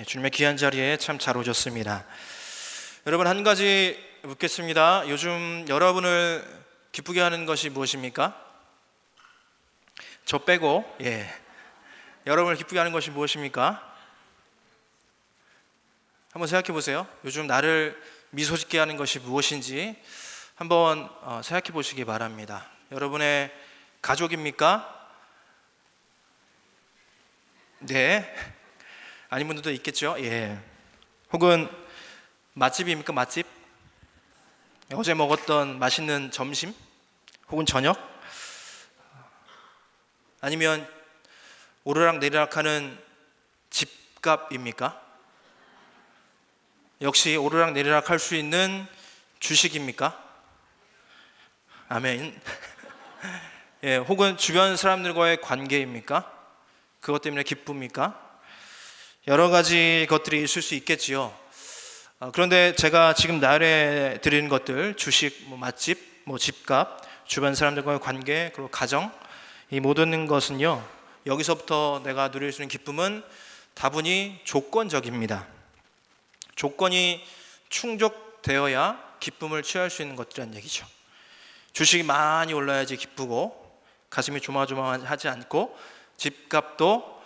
주님의 귀한 자리에 참 잘 오셨습니다. 여러분, 한 가지 묻겠습니다. 요즘 여러분을 기쁘게 하는 것이 무엇입니까? 저 빼고 여러분을 기쁘게 하는 것이 무엇입니까? 한번 생각해 보세요. 요즘 나를 미소 짓게 하는 것이 무엇인지 한번 생각해 보시기 바랍니다. 여러분의 가족입니까? 네. 아닌 분들도 있겠죠. 혹은 맛집입니까? 맛집? 어제 먹었던 맛있는 점심? 혹은 저녁? 아니면 오르락 내리락하는 집값입니까? 역시 오르락 내리락 할 수 있는 주식입니까? 아멘. 혹은 주변 사람들과의 관계입니까? 그것 때문에 기쁩니까? 여러 가지 것들이 있을 수 있겠지요. 그런데 제가 지금 나열해 드리는 것들, 주식, 맛집, 집값, 주변 사람들과의 관계, 그리고 가정, 이 모든 것은요, 여기서부터 내가 누릴 수 있는 기쁨은 다분히 조건적입니다. 조건이 충족되어야 기쁨을 취할 수 있는 것들이란 얘기죠. 주식이 많이 올라야지 기쁘고, 가슴이 조마조마하지 않고, 집값도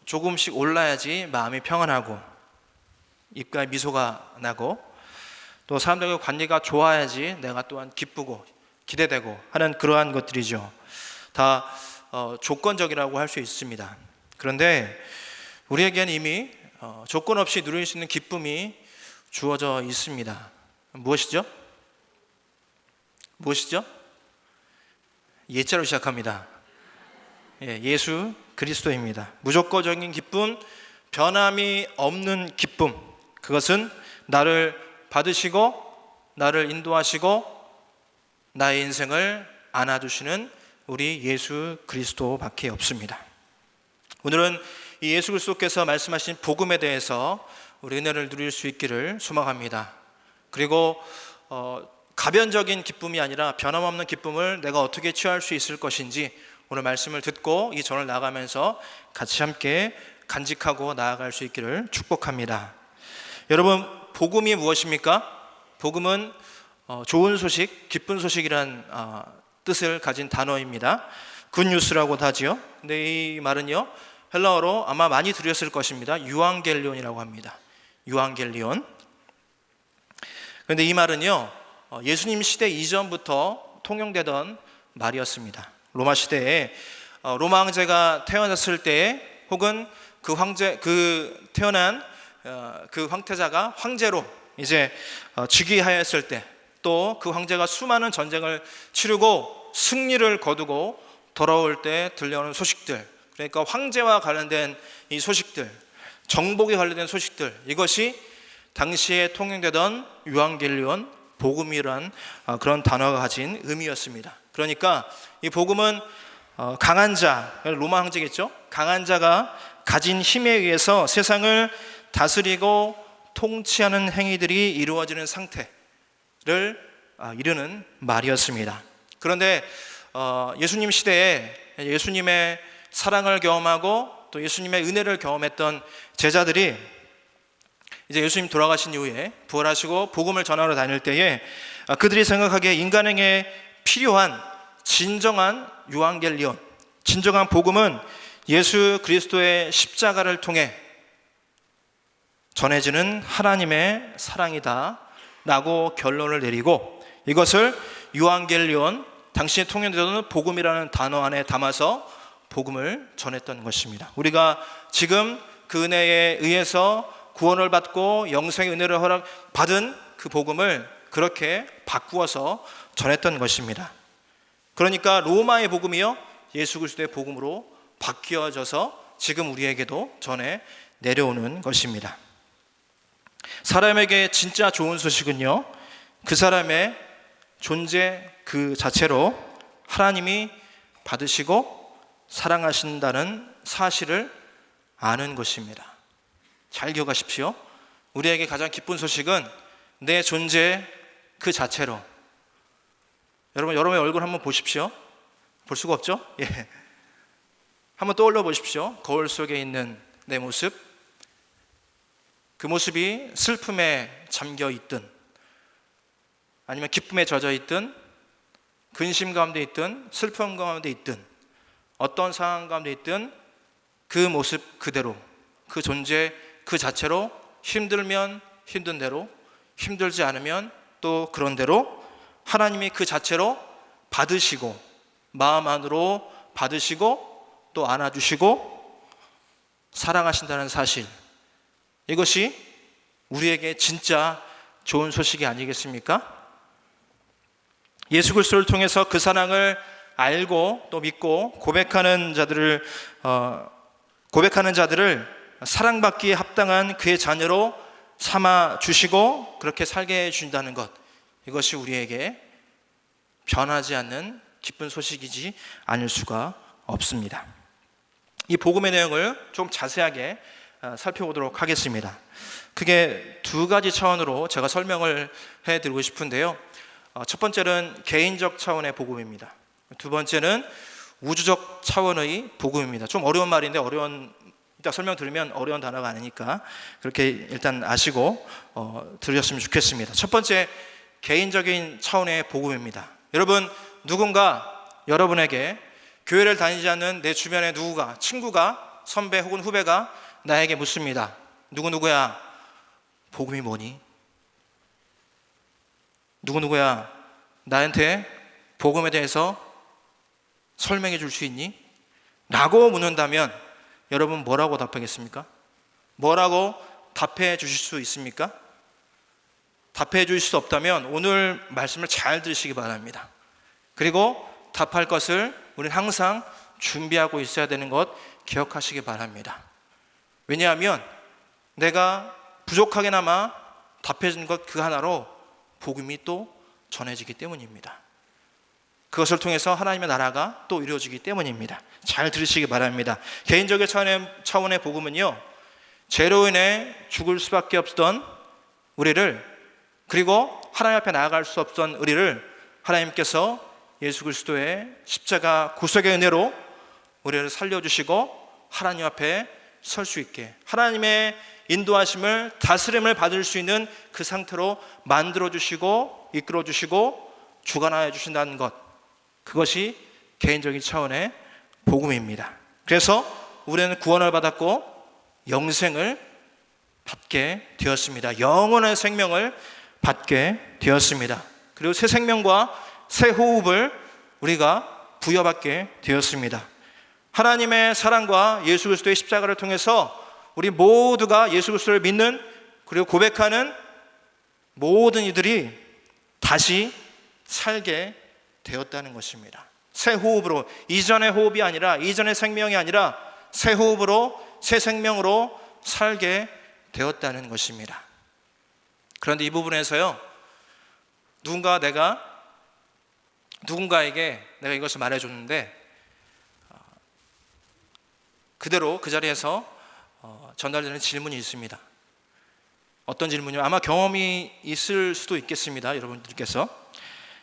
조금씩 올라야지 마음이 평안하고 입가에 미소가 나고, 또 사람들과 관계가 좋아야지 내가 또한 기쁘고 기대되고 하는 그러한 것들이죠. 다 조건적이라고 할 수 있습니다. 그런데 우리에게는 이미 조건 없이 누릴 수 있는 기쁨이 주어져 있습니다. 무엇이죠? 무엇이죠? 예자로 시작합니다. 예수 그리스도입니다. 무조건적인 기쁨, 변함이 없는 기쁨, 그것은 나를 받으시고 나를 인도하시고 나의 인생을 안아주시는 우리 예수 그리스도밖에 없습니다. 오늘은 이 예수 그리스도께서 말씀하신 복음에 대해서 우리 은혜를 누릴 수 있기를 소망합니다. 그리고 가변적인 기쁨이 아니라 변함없는 기쁨을 내가 어떻게 취할 수 있을 것인지 오늘 말씀을 듣고 이 전을 나가면서 같이 함께 간직하고 나아갈 수 있기를 축복합니다. 여러분, 복음이 무엇입니까? 복음은 좋은 소식, 기쁜 소식이란 뜻을 가진 단어입니다. 굿뉴스라고도 하지요. 근데 이 말은요, 헬라어로 아마 많이 들으셨을 것입니다. 유앙겔리온이라고 합니다. 유앙겔리온. 그런데 이 말은요, 예수님 시대 이전부터 통용되던 말이었습니다. 로마 시대에 로마 황제가 태어났을 때에, 혹은 태어난 그 황태자가 황제로 이제 즉위하였을 때, 또 그 황제가 수많은 전쟁을 치르고 승리를 거두고 돌아올 때 들려오는 소식들, 그러니까 황제와 관련된 이 소식들, 정복에 관련된 소식들, 이것이 당시에 통용되던 유앙겔리온, 복음이란 그런 단어가 가진 의미였습니다. 그러니까 이 복음은 강한 자, 로마 황제겠죠? 강한 자가 가진 힘에 의해서 세상을 다스리고 통치하는 행위들이 이루어지는 상태를 이르는 말이었습니다. 그런데 예수님 시대에 예수님의 사랑을 경험하고 또 예수님의 은혜를 경험했던 제자들이 이제 예수님 돌아가신 이후에 부활하시고 복음을 전하러 다닐 때에 그들이 생각하기에 인간에게 필요한 진정한 유앙겔리온, 진정한 복음은 예수 그리스도의 십자가를 통해 전해지는 하나님의 사랑이다 라고 결론을 내리고, 이것을 유앙겔리온, 당시에 통용되던 복음이라는 단어 안에 담아서 복음을 전했던 것입니다. 우리가 지금 그 은혜에 의해서 구원을 받고 영생의 은혜를 허락받은 그 복음을 그렇게 바꾸어서 전했던 것입니다. 그러니까 로마의 복음이요, 예수 그리스도의 복음으로 바뀌어져서 지금 우리에게도 전해 내려오는 것입니다. 사람에게 진짜 좋은 소식은요, 그 사람의 존재 그 자체로 하나님이 받으시고 사랑하신다는 사실을 아는 것입니다. 잘 기억하십시오. 우리에게 가장 기쁜 소식은 내 존재 그 자체로. 여러분의 얼굴 한번 보십시오. 볼 수가 없죠? 한번 떠올려 보십시오. 거울 속에 있는 내 모습. 그 모습이 슬픔에 잠겨 있든 아니면 기쁨에 젖어 있든 근심 가운데 있든 슬픔 가운데 있든 어떤 상황 가운데 있든 그 모습 그대로, 그 존재 그 자체로, 힘들면 힘든 대로, 힘들지 않으면 또 그런 대로 하나님이 그 자체로 받으시고, 마음 안으로 받으시고 또 안아주시고 사랑하신다는 사실, 이것이 우리에게 진짜 좋은 소식이 아니겠습니까? 예수 그리스도를 통해서 그 사랑을 알고 또 믿고 고백하는 자들을 사랑받기에 합당한 그의 자녀로 삼아 주시고 그렇게 살게 해 주신다는 것, 이것이 우리에게 변하지 않는 기쁜 소식이지 않을 수가 없습니다. 이 복음의 내용을 좀 자세하게 살펴보도록 하겠습니다. 크게 두 가지 차원으로 제가 설명을 해드리고 싶은데요. 첫 번째는 개인적 차원의 복음입니다. 두 번째는 우주적 차원의 복음입니다. 좀 어려운 말인데 이따 설명 들으면 어려운 단어가 아니니까 그렇게 일단 아시고 들으셨으면 좋겠습니다. 첫 번째, 개인적인 차원의 복음입니다. 여러분, 누군가 여러분에게 교회를 다니지 않는 내 주변의 누구가, 친구가, 선배 혹은 후배가 나에게 묻습니다. 누구누구야, 복음이 뭐니? 누구누구야, 나한테 복음에 대해서 설명해 줄 수 있니? 라고 묻는다면 여러분 뭐라고 답하겠습니까? 뭐라고 답해 주실 수 있습니까? 답해 주실 수 없다면 오늘 말씀을 잘 들으시기 바랍니다. 그리고 답할 것을 우리는 항상 준비하고 있어야 되는 것 기억하시기 바랍니다. 왜냐하면 내가 부족하게나마 답해 준 것 그 하나로 복음이 또 전해지기 때문입니다. 그것을 통해서 하나님의 나라가 또 이루어지기 때문입니다. 잘 들으시기 바랍니다. 개인적인 차원의 복음은요, 죄로 인해 죽을 수밖에 없던 우리를, 그리고 하나님 앞에 나아갈 수 없던 우리를 하나님께서 예수 그리스도의 십자가 구속의 은혜로 우리를 살려주시고 하나님 앞에 설 수 있게, 하나님의 인도하심을, 다스림을 받을 수 있는 그 상태로 만들어주시고 이끌어주시고 주관하여 주신다는 것, 그것이 개인적인 차원의 복음입니다. 그래서 우리는 구원을 받았고 영생을 받게 되었습니다. 영원한 생명을 받게 되었습니다. 그리고 새 생명과 새 호흡을 우리가 부여받게 되었습니다. 하나님의 사랑과 예수 그리스도의 십자가를 통해서 우리 모두가 예수 그리스도를 믿는, 그리고 고백하는 모든 이들이 다시 살게 되었다는 것입니다. 새 호흡으로, 이전의 호흡이 아니라, 이전의 생명이 아니라 새 호흡으로, 새 생명으로 살게 되었다는 것입니다. 그런데 이 부분에서요, 누군가에게 내가 이것을 말해줬는데 그대로 그 자리에서 전달되는 질문이 있습니다. 어떤 질문이요? 아마 경험이 있을 수도 있겠습니다. 여러분들께서,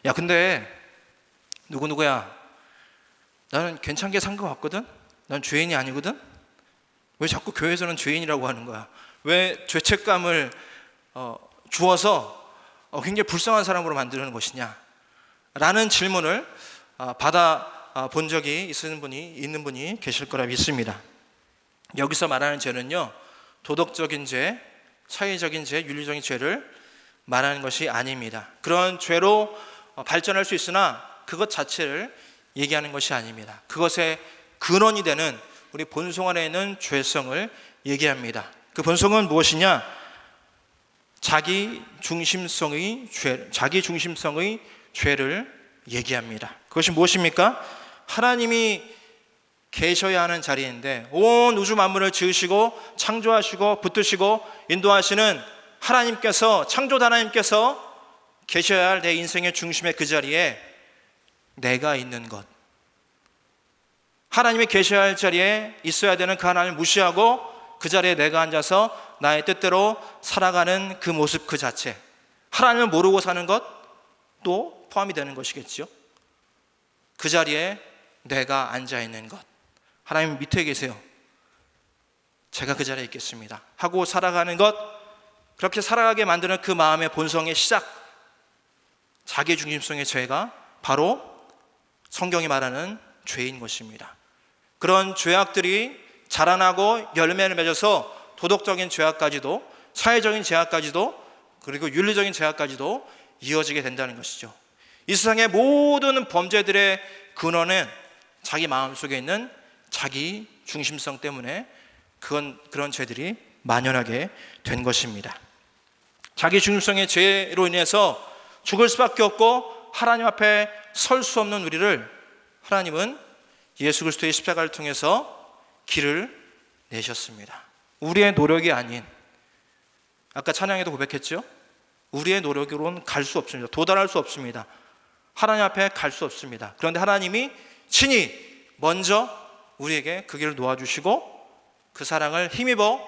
야 근데 누구누구야, 나는 괜찮게 산 것 같거든? 난 죄인이 아니거든? 왜 자꾸 교회에서는 죄인이라고 하는 거야? 왜 죄책감을 주어서 굉장히 불쌍한 사람으로 만드는 것이냐? 라는 질문을 받아 본 적이 있는 분이 계실 거라 믿습니다. 여기서 말하는 죄는요, 도덕적인 죄, 사회적인 죄, 윤리적인 죄를 말하는 것이 아닙니다. 그런 죄로 발전할 수 있으나 그것 자체를 얘기하는 것이 아닙니다. 그것의 근원이 되는 우리 본성 안에 있는 죄성을 얘기합니다. 그 본성은 무엇이냐? 자기 중심성의 죄를 얘기합니다. 그것이 무엇입니까? 하나님이 계셔야 하는 자리인데, 온 우주 만물을 지으시고 창조하시고 붙드시고 인도하시는 하나님께서, 창조자 하나님께서 계셔야 할 내 인생의 중심의 그 자리에 내가 있는 것, 하나님이 계셔야 할 자리에 있어야 되는 그 하나님을 무시하고 그 자리에 내가 앉아서 나의 뜻대로 살아가는 그 모습 그 자체, 하나님을 모르고 사는 것도 포함이 되는 것이겠죠. 그 자리에 내가 앉아있는 것, 하나님 밑에 계세요, 제가 그 자리에 있겠습니다 하고 살아가는 것, 그렇게 살아가게 만드는 그 마음의 본성의 시작, 자기중심성의 죄가 바로 성경이 말하는 죄인 것입니다. 그런 죄악들이 자라나고 열매를 맺어서 도덕적인 죄악까지도, 사회적인 죄악까지도, 그리고 윤리적인 죄악까지도 이어지게 된다는 것이죠. 이 세상의 모든 범죄들의 근원은 자기 마음속에 있는 자기 중심성 때문에 그런 죄들이 만연하게 된 것입니다. 자기 중심성의 죄로 인해서 죽을 수밖에 없고 하나님 앞에 설 수 없는 우리를 하나님은 예수 그리스도의 십자가를 통해서 길을 내셨습니다. 우리의 노력이 아닌, 아까 찬양에도 고백했죠? 우리의 노력으로는 갈 수 없습니다. 도달할 수 없습니다. 하나님 앞에 갈 수 없습니다. 그런데 하나님이 친히 먼저 우리에게 그 길을 놓아주시고 그 사랑을 힘입어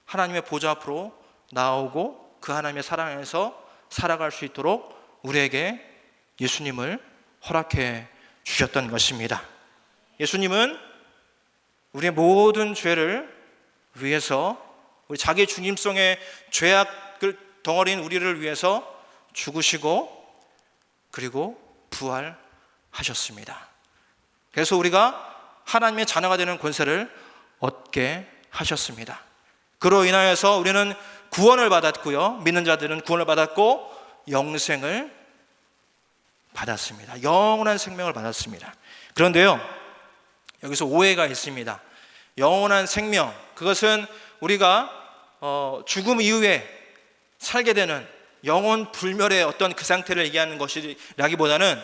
하나님의 보좌 앞으로 나오고 그 하나님의 사랑 안에서 살아갈 수 있도록 우리에게 예수님을 허락해 주셨던 것입니다. 예수님은 우리의 모든 죄를 위해서, 우리 자기 중심성의 죄악을 덩어리인 우리를 위해서 죽으시고 그리고 부활하셨습니다. 그래서 우리가 하나님의 자녀가 되는 권세를 얻게 하셨습니다. 그로 인하여서 우리는 구원을 받았고요, 믿는 자들은 구원을 받았고 영생을 받았습니다. 영원한 생명을 받았습니다. 그런데요, 여기서 오해가 있습니다. 영원한 생명, 그것은 우리가 죽음 이후에 살게 되는 영원 불멸의 어떤 그 상태를 얘기하는 것이라기보다는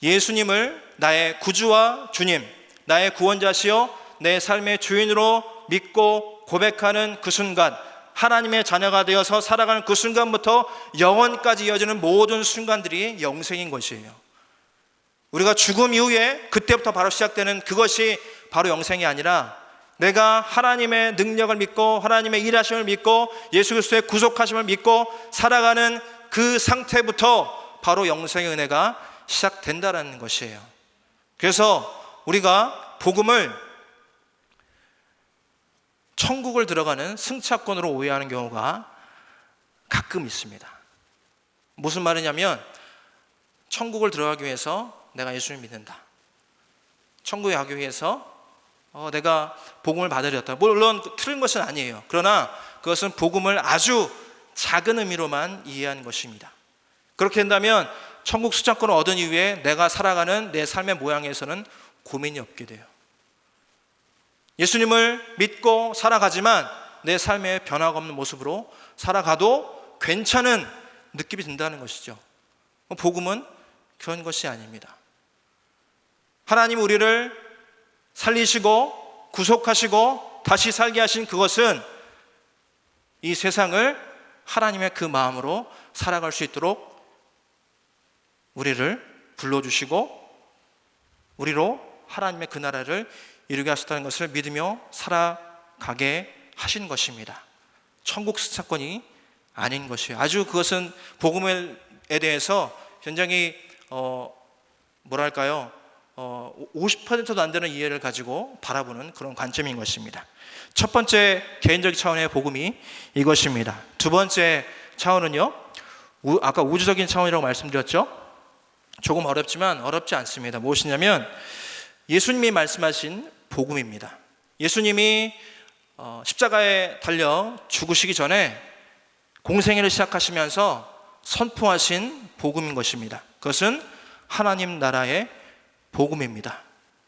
예수님을 나의 구주와 주님, 나의 구원자시요 내 삶의 주인으로 믿고 고백하는 그 순간, 하나님의 자녀가 되어서 살아가는 그 순간부터 영원까지 이어지는 모든 순간들이 영생인 것이에요. 우리가 죽음 이후에 그때부터 바로 시작되는 그것이 바로 영생이 아니라, 내가 하나님의 능력을 믿고 하나님의 일하심을 믿고 예수 그리스도의 구속하심을 믿고 살아가는 그 상태부터 바로 영생의 은혜가 시작된다는 것이에요. 그래서 우리가 복음을 천국을 들어가는 승차권으로 오해하는 경우가 가끔 있습니다. 무슨 말이냐면, 천국을 들어가기 위해서 내가 예수를 믿는다, 천국에 가기 위해서 내가 복음을 받으렸다. 물론 틀린 것은 아니에요. 그러나 그것은 복음을 아주 작은 의미로만 이해하는 것입니다. 그렇게 된다면 천국 수장권을 얻은 이후에 내가 살아가는 내 삶의 모양에서는 고민이 없게 돼요. 예수님을 믿고 살아가지만 내 삶의 변화가 없는 모습으로 살아가도 괜찮은 느낌이 든다는 것이죠. 복음은 그런 것이 아닙니다. 하나님 우리를 살리시고 구속하시고 다시 살게 하신 그것은 이 세상을 하나님의 그 마음으로 살아갈 수 있도록 우리를 불러주시고 우리로 하나님의 그 나라를 이루게 하셨다는 것을 믿으며 살아가게 하신 것입니다. 천국 수차권이 아닌 것이에요. 아주 그것은 복음에 대해서 굉장히 50%도 안 되는 이해를 가지고 바라보는 그런 관점인 것입니다. 첫 번째 개인적 차원의 복음이 이것입니다. 두 번째 차원은요, 아까 우주적인 차원이라고 말씀드렸죠. 조금 어렵지만 어렵지 않습니다. 무엇이냐면 예수님이 말씀하신 복음입니다. 예수님이 십자가에 달려 죽으시기 전에 공생애를 시작하시면서 선포하신 복음인 것입니다. 그것은 하나님 나라의 복음입니다.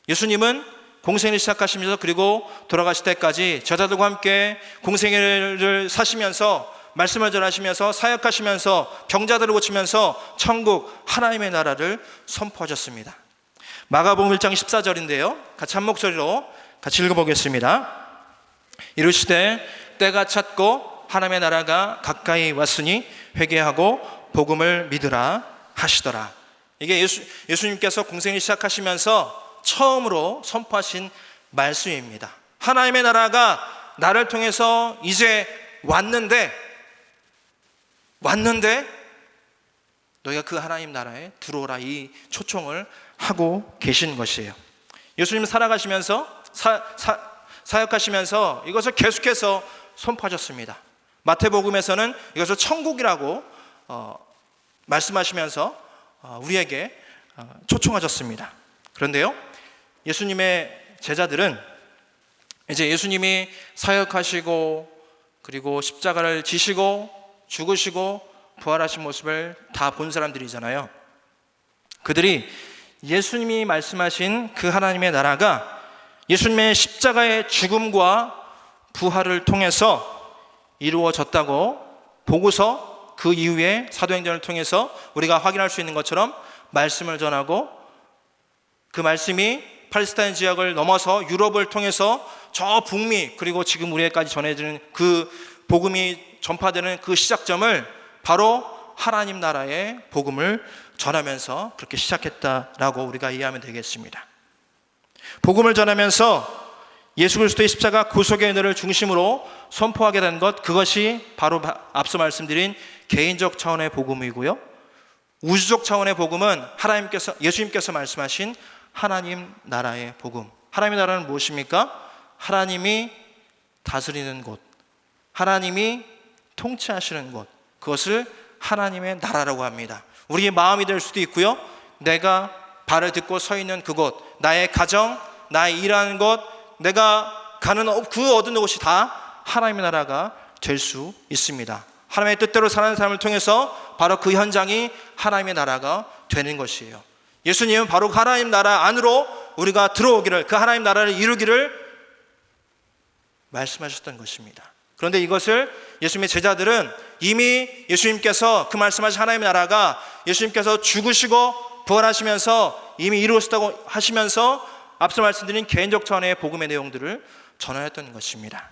예수님은 공생애를 시작하시면서 그리고 돌아가실 때까지 제자들과 함께 공생애를 사시면서 말씀을 전하시면서 사역하시면서 병자들을 고치면서 천국 하나님의 나라를 선포하셨습니다. 마가복음 1장 14절인데요, 같이 한 목소리로 같이 읽어보겠습니다. 이르시되 때가 찼고 하나님의 나라가 가까이 왔으니 회개하고 복음을 믿으라 하시더라. 이게 예수님께서 공생을 시작하시면서 처음으로 선포하신 말씀입니다. 하나님의 나라가 나를 통해서 이제 왔는데 너희가 그 하나님 나라에 들어오라, 이 초청을 하고 계신 것이에요. 예수님 살아가시면서 사역하시면서 이것을 계속해서 선포하셨습니다. 마태복음에서는 이것을 천국이라고 말씀하시면서 우리에게 초청하셨습니다. 그런데요, 예수님의 제자들은 이제 예수님이 사역하시고 그리고 십자가를 지시고 죽으시고 부활하신 모습을 다 본 사람들이잖아요. 그들이 예수님이 말씀하신 그 하나님의 나라가 예수님의 십자가의 죽음과 부활을 통해서 이루어졌다고 보고서 그 이후에 사도행전을 통해서 우리가 확인할 수 있는 것처럼 말씀을 전하고, 그 말씀이 팔레스타인 지역을 넘어서 유럽을 통해서 저 북미, 그리고 지금 우리에게까지 전해지는 그 복음이 전파되는 그 시작점을 바로 하나님 나라의 복음을 전하면서 그렇게 시작했다라고 우리가 이해하면 되겠습니다. 복음을 전하면서 예수 그리스도의 십자가 구속의 은혜를 중심으로 선포하게 된 것, 그것이 바로 앞서 말씀드린 개인적 차원의 복음이고요, 우주적 차원의 복음은 예수님께서 말씀하신 하나님 나라의 복음. 하나님의 나라는 무엇입니까? 하나님이 다스리는 곳, 하나님이 통치하시는 곳, 그것을 하나님의 나라라고 합니다. 우리의 마음이 될 수도 있고요, 내가 발을 딛고 서 있는 그곳, 나의 가정, 나의 일하는 곳, 내가 가는 그 얻은 곳이 다 하나님의 나라가 될 수 있습니다. 하나님의 뜻대로 사는 사람을 통해서 바로 그 현장이 하나님의 나라가 되는 것이에요. 예수님은 바로 하나님 나라 안으로 우리가 들어오기를, 그 하나님 나라를 이루기를 말씀하셨던 것입니다. 그런데 이것을 예수님의 제자들은 이미 예수님께서 그 말씀하신 하나님의 나라가 예수님께서 죽으시고 부활하시면서 이미 이루어졌다고 하시면서 앞서 말씀드린 개인적 차원의 복음의 내용들을 전하였던 것입니다.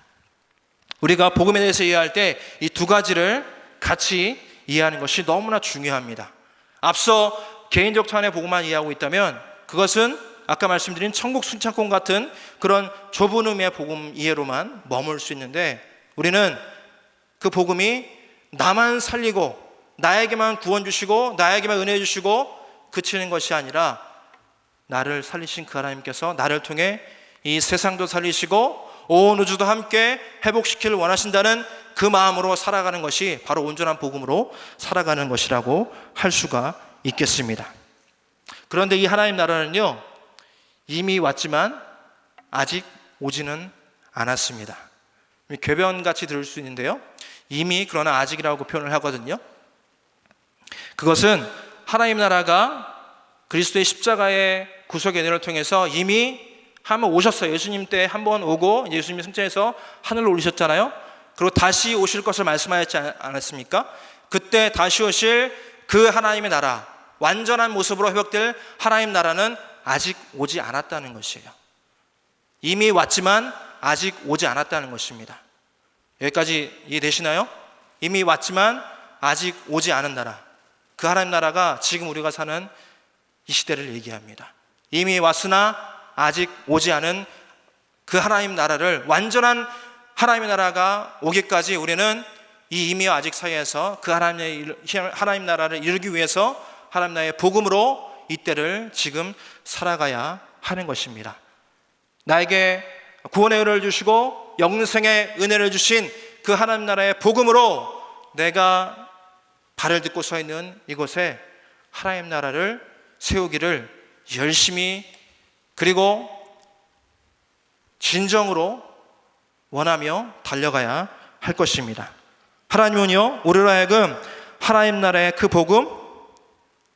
우리가 복음에 대해서 이해할 때 이 두 가지를 같이 이해하는 것이 너무나 중요합니다. 앞서 개인적 차원의 복음만 이해하고 있다면 그것은 아까 말씀드린 천국 순창권 같은 그런 좁은 의미의 복음 이해로만 머물 수 있는데, 우리는 그 복음이 나만 살리고 나에게만 구원 주시고 나에게만 은혜 주시고 그치는 것이 아니라 나를 살리신 그 하나님께서 나를 통해 이 세상도 살리시고 온 우주도 함께 회복시키기를 원하신다는 그 마음으로 살아가는 것이 바로 온전한 복음으로 살아가는 것이라고 할 수가 있겠습니다. 그런데 이 하나님 나라는요, 이미 왔지만 아직 오지는 않았습니다. 궤변같이 들을 수 있는데요, 이미 그러나 아직이라고 표현을 하거든요. 그것은 하나님 나라가 그리스도의 십자가의 구속의 은혜를 통해서 이미 한번 오셨어요. 예수님 때 한번 오고 예수님이 승천해서 하늘로 올리셨잖아요. 그리고 다시 오실 것을 말씀하셨지 않았습니까? 그때 다시 오실 그 하나님의 나라, 완전한 모습으로 회복될 하나님 나라는 아직 오지 않았다는 것이에요. 이미 왔지만 아직 오지 않았다는 것입니다. 여기까지 이해되시나요? 이미 왔지만 아직 오지 않은 나라, 그 하나님 나라가 지금 우리가 사는 이 시대를 얘기합니다. 이미 왔으나 아직 오지 않은 그 하나님 나라를, 완전한 하나님의 나라가 오기까지 우리는 이 이미와 아직 사이에서 그 하나님 나라를 이루기 위해서 하나님 나라의 복음으로 이때를 지금 살아가야 하는 것입니다. 나에게 구원의 은혜를 주시고 영생의 은혜를 주신 그 하나님 나라의 복음으로 내가 발을 딛고 서 있는 이곳에 하나님 나라를 세우기를 열심히 그리고 진정으로 원하며 달려가야 할 것입니다. 하나님은요, 우리로 하여금 하나님 나라의 그 복음,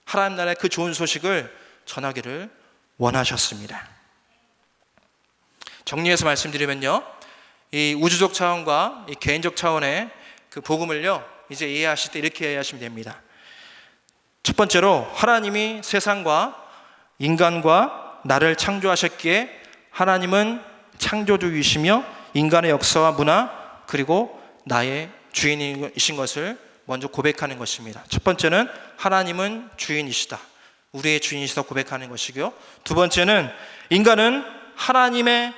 하나님 나라의 그 좋은 소식을 전하기를 원하셨습니다. 정리해서 말씀드리면요, 이 우주적 차원과 이 개인적 차원의 그 복음을요, 이제 이해하실 때 이렇게 이해하시면 됩니다. 첫 번째로, 하나님이 세상과 인간과 나를 창조하셨기에 하나님은 창조주이시며 인간의 역사와 문화 그리고 나의 주인이신 것을 먼저 고백하는 것입니다. 첫 번째는 하나님은 주인이시다, 우리의 주인이시다 고백하는 것이고요. 두 번째는 인간은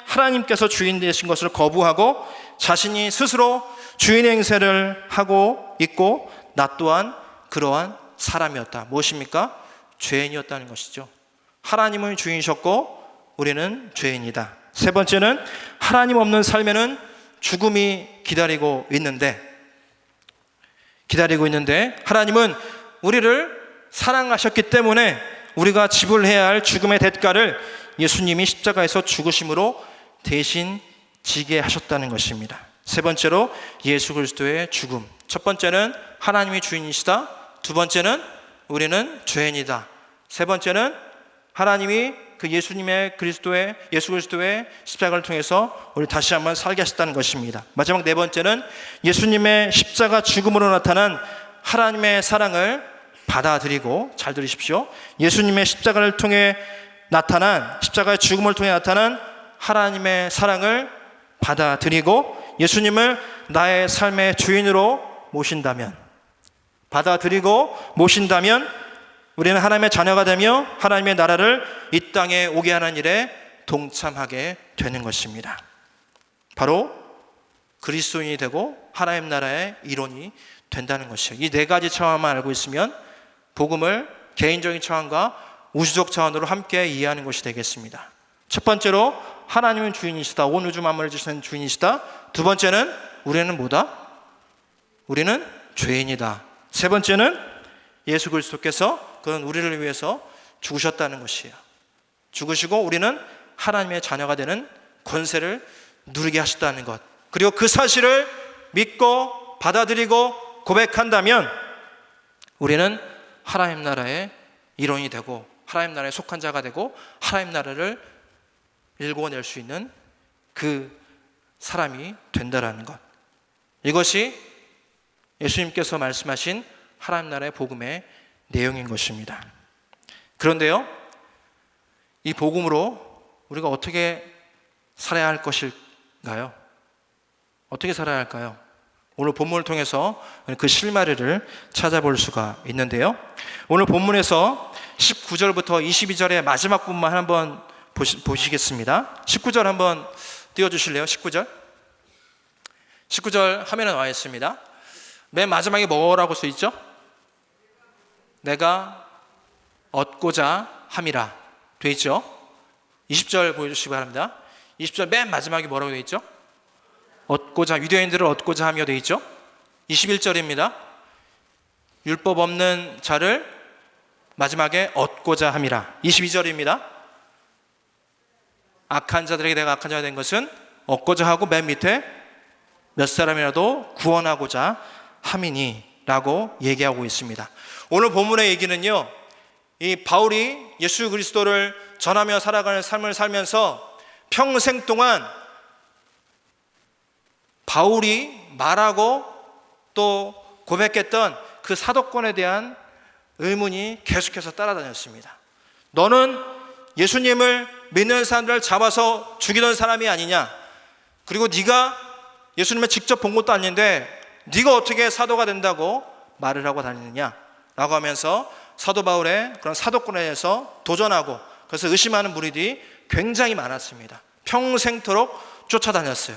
하나님께서 주인 되신 것을 거부하고 자신이 스스로 주인의 행세를 하고 있고 나 또한 그러한 사람이었다. 무엇입니까? 죄인이었다는 것이죠. 하나님은 주인이셨고 우리는 죄인이다. 세 번째는 하나님 없는 삶에는 죽음이 기다리고 있는데 기다리고 있는데, 하나님은 우리를 사랑하셨기 때문에 우리가 지불해야 할 죽음의 대가를 예수님이 십자가에서 죽으심으로 대신 지게 하셨다는 것입니다. 세 번째로 예수 그리스도의 죽음. 첫 번째는 하나님이 주인이시다. 두 번째는 우리는 죄인이다. 세 번째는 하나님이 그 예수 그리스도의 십자가를 통해서 우리 다시 한번 살게 하셨다는 것입니다. 마지막 네 번째는 예수님의 십자가 죽음으로 나타난 하나님의 사랑을 받아들이고, 잘 들으십시오. 예수님의 십자가의 죽음을 통해 나타난 하나님의 사랑을 받아들이고 예수님을 나의 삶의 주인으로 모신다면 우리는 하나님의 자녀가 되며 하나님의 나라를 이 땅에 오게 하는 일에 동참하게 되는 것입니다. 바로 그리스도인이 되고 하나님 나라의 일원이 된다는 것이에요. 이 네 가지 차원만 알고 있으면 복음을 개인적인 차원과 우주적 차원으로 함께 이해하는 것이 되겠습니다. 첫 번째로 하나님은 주인이시다. 온 우주 만물을 주시는 주인이시다. 두 번째는 우리는 뭐다? 우리는 죄인이다. 세 번째는 예수 그리스도께서 그런 우리를 위해서 죽으셨다는 것이에요. 죽으시고 우리는 하나님의 자녀가 되는 권세를 누리게 하셨다는 것, 그리고 그 사실을 믿고 받아들이고 고백한다면 우리는 하나님 나라의 일원이 되고 하나님 나라에 속한 자가 되고 하나님 나라를 일궈낼 수 있는 그 사람이 된다라는 것, 이것이 예수님께서 말씀하신 하나님 나라의 복음의 내용인 것입니다. 그런데요, 이 복음으로 우리가 어떻게 살아야 할 것일까요? 어떻게 살아야 할까요? 오늘 본문을 통해서 그 실마리를 찾아볼 수가 있는데요, 오늘 본문에서 19절부터 22절의 마지막 부분만 한번 보시겠습니다. 19절 한번 띄워주실래요? 19절 화면에 나와 있습니다. 맨 마지막에 뭐라고 써있죠? 내가 얻고자 함이라 돼 있죠. 20절 보여주시기 바랍니다. 20절 맨 마지막에 뭐라고 돼 있죠? 유대인들을 얻고자 하며 돼 있죠. 21절입니다. 율법 없는 자를 마지막에 얻고자 함이라. 22절입니다. 악한 자들에게 내가 악한 자가 된 것은 얻고자 하고, 맨 밑에 몇 사람이라도 구원하고자 함이니 라고 얘기하고 있습니다. 오늘 본문의 얘기는요, 이 바울이 예수 그리스도를 전하며 살아가는 삶을 살면서 평생 동안 바울이 말하고 또 고백했던 그 사도권에 대한 의문이 계속해서 따라다녔습니다. 너는 예수님을 믿는 사람들을 잡아서 죽이던 사람이 아니냐? 그리고 네가 예수님을 직접 본 것도 아닌데 네가 어떻게 사도가 된다고 말을 하고 다니느냐? 라고 하면서 사도 바울의 그런 사도권에 대해서 도전하고, 그래서 의심하는 무리들이 굉장히 많았습니다. 평생토록 쫓아다녔어요.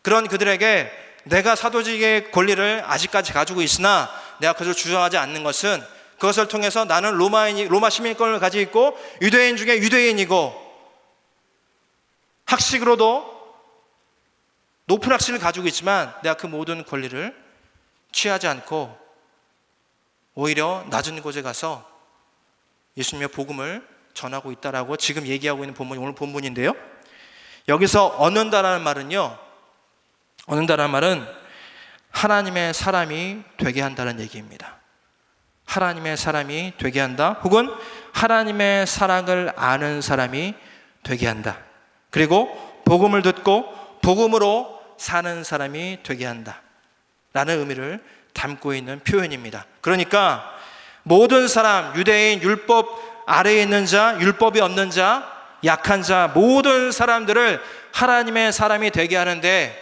그런 그들에게 내가 사도직의 권리를 아직까지 가지고 있으나 내가 그것을 주장하지 않는 것은, 그것을 통해서 나는 로마 시민권을 가지고 있고 유대인 중에 유대인이고 학식으로도 높은 학식을 가지고 있지만 내가 그 모든 권리를 취하지 않고 오히려 낮은 곳에 가서 예수님의 복음을 전하고 있다라고 지금 얘기하고 있는 본문이 오늘 본문인데요, 여기서 얻는다라는 말은 하나님의 사람이 되게 한다는 얘기입니다. 하나님의 사람이 되게 한다, 혹은 하나님의 사랑을 아는 사람이 되게 한다, 그리고 복음을 듣고 복음으로 사는 사람이 되게 한다 라는 의미를 담고 있는 표현입니다. 그러니까 모든 사람, 유대인, 율법 아래에 있는 자, 율법이 없는 자, 약한 자, 모든 사람들을 하나님의 사람이 되게 하는데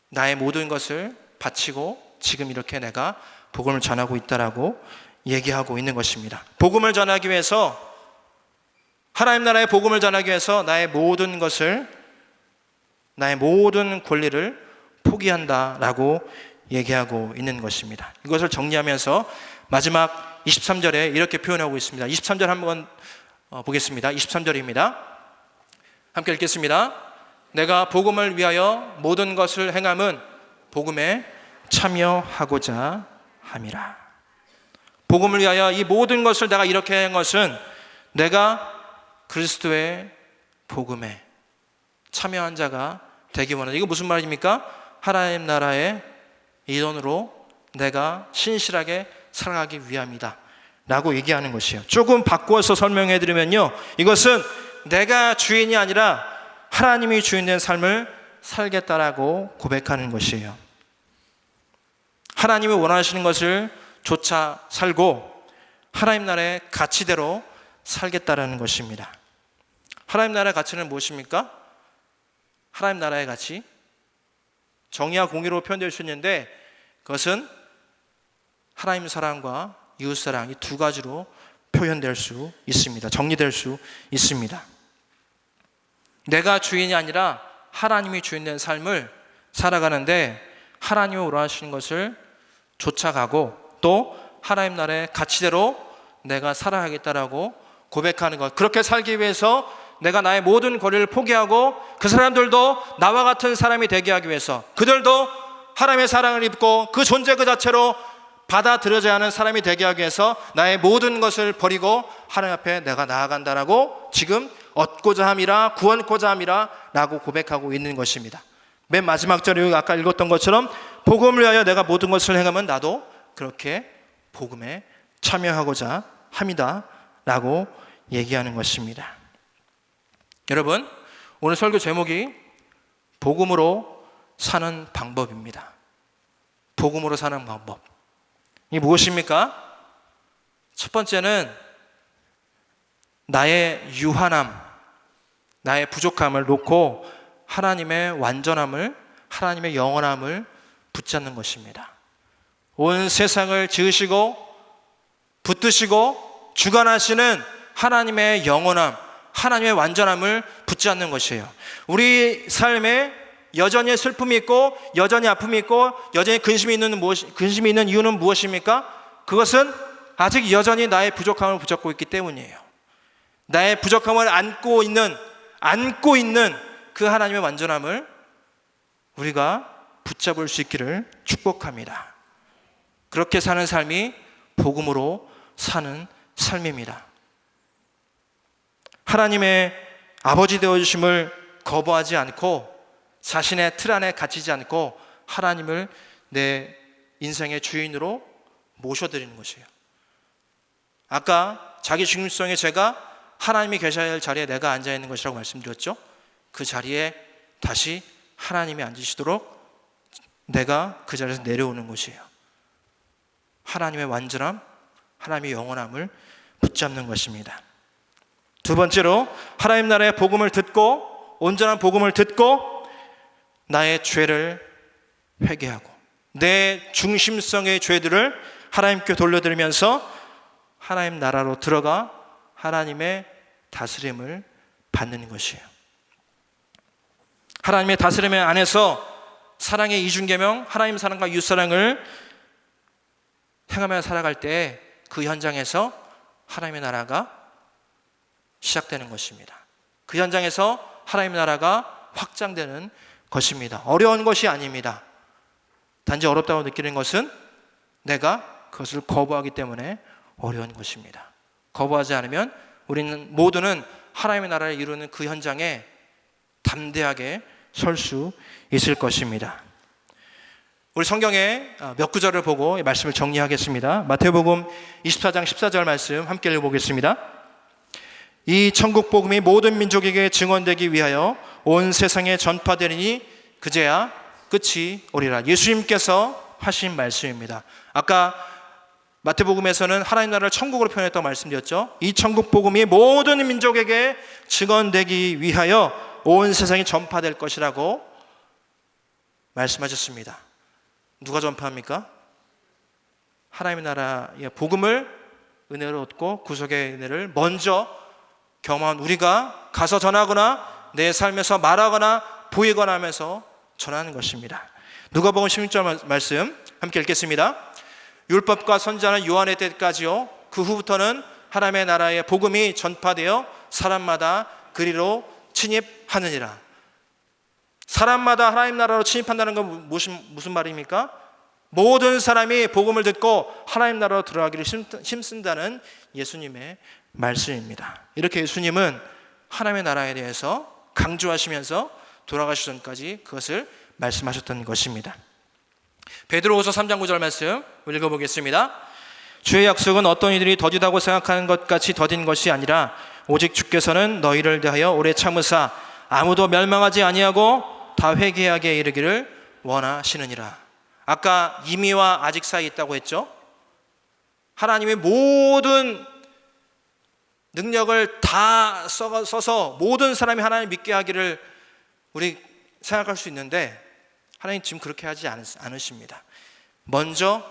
나의 모든 것을 바치고 지금 이렇게 내가 복음을 전하고 있다라고 얘기하고 있는 것입니다. 복음을 전하기 위해서, 하나님 나라의 복음을 전하기 위해서 나의 모든 것을, 나의 모든 권리를 포기한다라고 얘기하고 있는 것입니다. 이것을 정리하면서 마지막 23절에 이렇게 표현하고 있습니다. 23절 한번 보겠습니다. 23절입니다. 함께 읽겠습니다. 내가 복음을 위하여 모든 것을 행함은 복음에 참여하고자 함이라. 복음을 위하여 이 모든 것을 내가 이렇게 한 것은 내가 그리스도의 복음에 참여한 자가 되기 원한다. 이거 무슨 말입니까? 하나님 나라의 일원으로 내가 신실하게 살아가기 위함이다 라고 얘기하는 것이에요. 조금 바꾸어서 설명해 드리면요, 이것은 내가 주인이 아니라 하나님이 주인된 삶을 살겠다라고 고백하는 것이에요. 하나님이 원하시는 것을 조차 살고 하나님 나라의 가치대로 살겠다라는 것입니다. 하나님 나라의 가치는 무엇입니까? 하나님 나라의 가치, 정의와 공의로 표현될 수 있는데 그것은 하나님 사랑과 이웃 사랑, 이 두 가지로 표현될 수 있습니다. 정리될 수 있습니다. 내가 주인이 아니라 하나님이 주인된 삶을 살아가는데 하나님이 원하시는 것을 쫓아가고 또 하나님 나라의 가치대로 내가 살아가겠다라고 고백하는 것. 그렇게 살기 위해서 내가 나의 모든 권리를 포기하고 그 사람들도 나와 같은 사람이 되게 하기 위해서, 그들도 하나님의 사랑을 입고 그 존재 그 자체로 받아들여져야 하는 사람이 되게 하기 위해서 나의 모든 것을 버리고 하나님 앞에 내가 나아간다라고 지금 얻고자 함이라, 구원코자 함이라 라고 고백하고 있는 것입니다. 맨 마지막 절에 아까 읽었던 것처럼 복음을 위하여 내가 모든 것을 행하면 나도 그렇게 복음에 참여하고자 합니다 라고 얘기하는 것입니다. 여러분, 오늘 설교 제목이 복음으로 사는 방법입니다. 복음으로 사는 방법. 이게 무엇입니까? 첫 번째는 나의 유한함, 나의 부족함을 놓고 하나님의 완전함을, 하나님의 영원함을 붙잡는 것입니다. 온 세상을 지으시고 붙드시고 주관하시는 하나님의 영원함, 하나님의 완전함을 붙잡는 것이에요. 우리 삶에 여전히 슬픔이 있고 여전히 아픔이 있고 여전히 근심이 있는 이유는 무엇입니까? 그것은 아직 여전히 나의 부족함을 붙잡고 있기 때문이에요. 나의 부족함을 안고 있는 그 하나님의 완전함을 우리가 붙잡을 수 있기를 축복합니다. 그렇게 사는 삶이 복음으로 사는 삶입니다. 하나님의 아버지 되어주심을 거부하지 않고 자신의 틀 안에 갇히지 않고 하나님을 내 인생의 주인으로 모셔드리는 것이에요. 아까 자기 중심성의 제가 하나님이 계셔야 할 자리에 내가 앉아있는 것이라고 말씀드렸죠. 그 자리에 다시 하나님이 앉으시도록 내가 그 자리에서 내려오는 것이에요. 하나님의 완전함, 하나님의 영원함을 붙잡는 것입니다. 두 번째로 하나님 나라의 복음을 듣고, 온전한 복음을 듣고 나의 죄를 회개하고 내 중심성의 죄들을 하나님께 돌려드리면서 하나님 나라로 들어가 하나님의 다스림을 받는 것이에요. 하나님의 다스림 안에서 사랑의 이중계명, 하나님 사랑과 이웃 사랑을 행하며 살아갈 때 그 현장에서 하나님의 나라가 시작되는 것입니다. 그 현장에서 하나님의 나라가 확장되는 것입니다. 어려운 것이 아닙니다. 단지 어렵다고 느끼는 것은 내가 그것을 거부하기 때문에 어려운 것입니다. 거부하지 않으면 우리는 모두는 하나님의 나라를 이루는 그 현장에 담대하게 설 수 있을 것입니다. 우리 성경에 몇 구절을 보고 이 말씀을 정리하겠습니다. 마태복음 24장 14절 말씀 함께 읽어보겠습니다. 이 천국 복음이 모든 민족에게 증언되기 위하여 온 세상에 전파되리니 그제야 끝이 오리라. 예수님께서 하신 말씀입니다. 아까 마태복음에서는 하나님 나라를 천국으로 표현했다고 말씀드렸죠. 이 천국 복음이 모든 민족에게 증언되기 위하여 온 세상에 전파될 것이라고 말씀하셨습니다. 누가 전파합니까? 하나님의 나라의 복음을 은혜를 얻고 구속의 은혜를 먼저 경험한 우리가 가서 전하거나 내 삶에서 말하거나 보이거나 하면서 전하는 것입니다. 누가복음 16절 말씀 함께 읽겠습니다. 율법과 선지자는 요한의 때까지요, 그 후부터는 하나님의 나라의 복음이 전파되어 사람마다 그리로 침입하느니라. 사람마다 하나님 나라로 침입한다는 건 무슨 말입니까? 모든 사람이 복음을 듣고 하나님 나라로 들어가기를 힘쓴다는 예수님의 말씀입니다. 이렇게 예수님은 하나님의 나라에 대해서 강조하시면서 돌아가시기 전까지 그것을 말씀하셨던 것입니다. 베드로후서 3장 9절 말씀 읽어보겠습니다. 주의 약속은 어떤 이들이 더디다고 생각하는 것 같이 더딘 것이 아니라 오직 주께서는 너희를 대하여 오래 참으사 아무도 멸망하지 아니하고 다 회개하게 이르기를 원하시느니라. 아까 이미와 아직 사이에 있다고 했죠. 하나님의 모든 능력을 다 써서 모든 사람이 하나님을 믿게 하기를 우리 생각할 수 있는데 하나님 지금 그렇게 하지 않으십니다. 먼저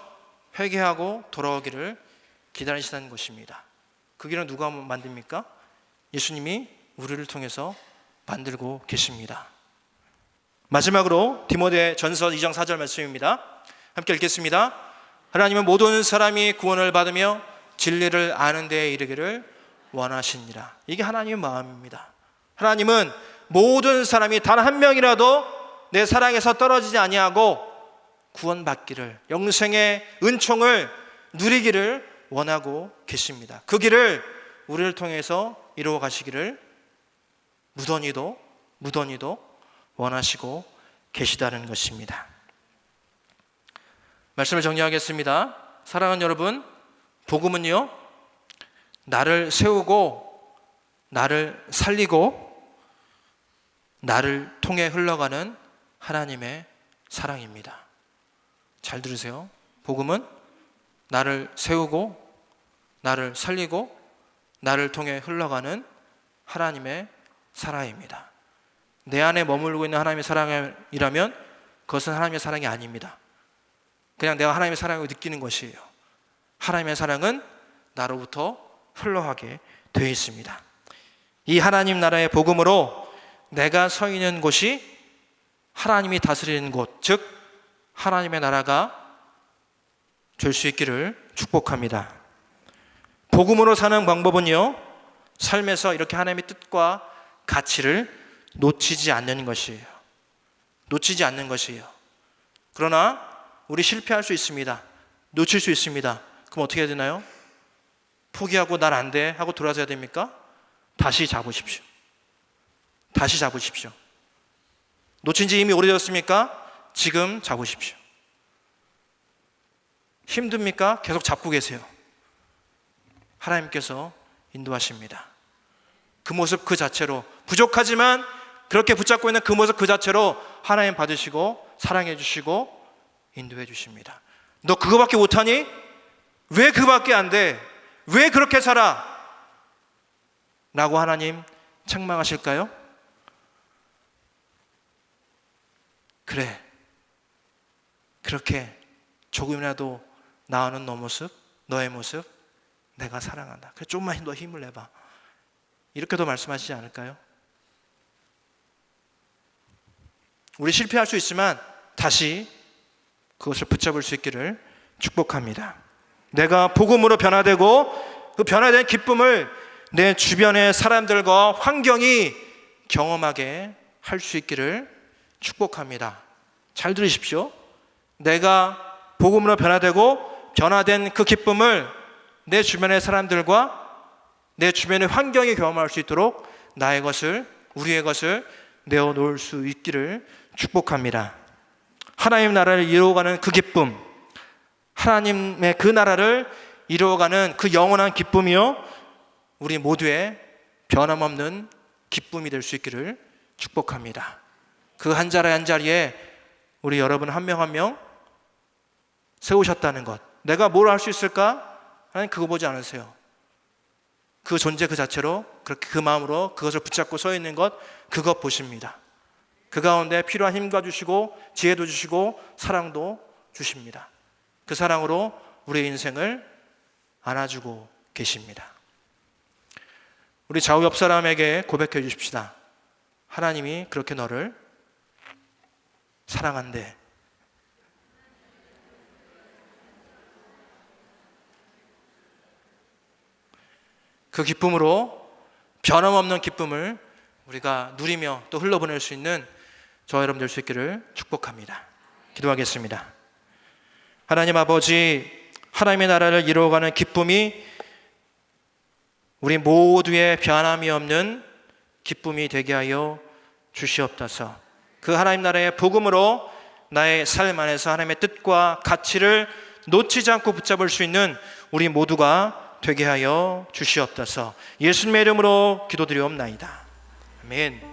회개하고 돌아오기를 기다리시는 것입니다. 그 길은 누가 만듭니까? 예수님이 우리를 통해서 만들고 계십니다. 마지막으로 디모데 전서 2장 4절 말씀입니다. 함께 읽겠습니다. 하나님은 모든 사람이 구원을 받으며 진리를 아는 데에 이르기를 원하시니라. 이게 하나님의 마음입니다. 하나님은 모든 사람이 단 한 명이라도 내 사랑에서 떨어지지 아니하고 구원받기를, 영생의 은총을 누리기를 원하고 계십니다. 그 길을 우리를 통해서 이루어 가시기를 무던히도 원하시고 계시다는 것입니다. 말씀을 정리하겠습니다. 사랑하는 여러분, 복음은요, 나를 세우고 나를 살리고 나를 통해 흘러가는 하나님의 사랑입니다. 잘 들으세요. 복음은 나를 세우고 나를 살리고 나를 통해 흘러가는 하나님의 사랑입니다. 내 안에 머물고 있는 하나님의 사랑이라면 그것은 하나님의 사랑이 아닙니다. 그냥 내가 하나님의 사랑을 느끼는 것이에요. 하나님의 사랑은 나로부터 흘러가게 되어 있습니다. 이 하나님 나라의 복음으로 내가 서 있는 곳이 하나님이 다스리는 곳, 즉 하나님의 나라가 될 수 있기를 축복합니다. 복음으로 사는 방법은요, 삶에서 이렇게 하나님의 뜻과 가치를 놓치지 않는 것이에요. 놓치지 않는 것이에요. 그러나 우리 실패할 수 있습니다. 놓칠 수 있습니다. 그럼 어떻게 해야 되나요? 포기하고 난 안 돼 하고 돌아서야 됩니까? 다시 잡으십시오. 다시 잡으십시오. 놓친 지 이미 오래되었습니까? 지금 잡으십시오. 힘듭니까? 계속 잡고 계세요. 하나님께서 인도하십니다. 그 모습 그 자체로, 부족하지만 그렇게 붙잡고 있는 그 모습 그 자체로 하나님 받으시고 사랑해 주시고 인도해 주십니다. 너 그거밖에 못하니? 왜 그거밖에 안 돼? 왜 그렇게 살아? 라고 하나님 책망하실까요? 그래, 그렇게 조금이라도 나오는 너 모습, 너의 모습 내가 사랑한다. 그래, 좀만 더 힘을 내봐. 이렇게도 말씀하시지 않을까요? 우리 실패할 수 있지만 다시 그것을 붙잡을 수 있기를 축복합니다. 내가 복음으로 변화되고 그 변화된 기쁨을 내 주변의 사람들과 환경이 경험하게 할 수 있기를 축복합니다. 잘 들으십시오. 내가 복음으로 변화되고 변화된 그 기쁨을 내 주변의 사람들과 내 주변의 환경이 경험할 수 있도록 나의 것을, 우리의 것을 내어놓을 수 있기를 축복합니다. 하나님 나라를 이루어가는 그 기쁨, 하나님의 그 나라를 이루어가는 그 영원한 기쁨이요, 우리 모두의 변함없는 기쁨이 될 수 있기를 축복합니다. 그 한 자리 한 자리에 우리 여러분 한 명 한 명 세우셨다는 것, 내가 뭘 할 수 있을까? 하나님 그거 보지 않으세요. 그 존재 그 자체로, 그렇게 그 마음으로 그것을 붙잡고 서 있는 것, 그것 보십니다. 그 가운데 필요한 힘과 주시고 지혜도 주시고 사랑도 주십니다. 그 사랑으로 우리의 인생을 안아주고 계십니다. 우리 좌우 옆 사람에게 고백해 주십시다. 하나님이 그렇게 너를 사랑한대. 그 기쁨으로, 변함없는 기쁨을 우리가 누리며 또 흘러보낼 수 있는 저와 여러분 될 수 있기를 축복합니다. 기도하겠습니다. 하나님 아버지, 하나님의 나라를 이루어가는 기쁨이 우리 모두의 변함이 없는 기쁨이 되게 하여 주시옵소서. 그 하나님 나라의 복음으로 나의 삶 안에서 하나님의 뜻과 가치를 놓치지 않고 붙잡을 수 있는 우리 모두가 되게 하여 주시옵소서. 예수님의 이름으로 기도드리옵나이다. 아멘.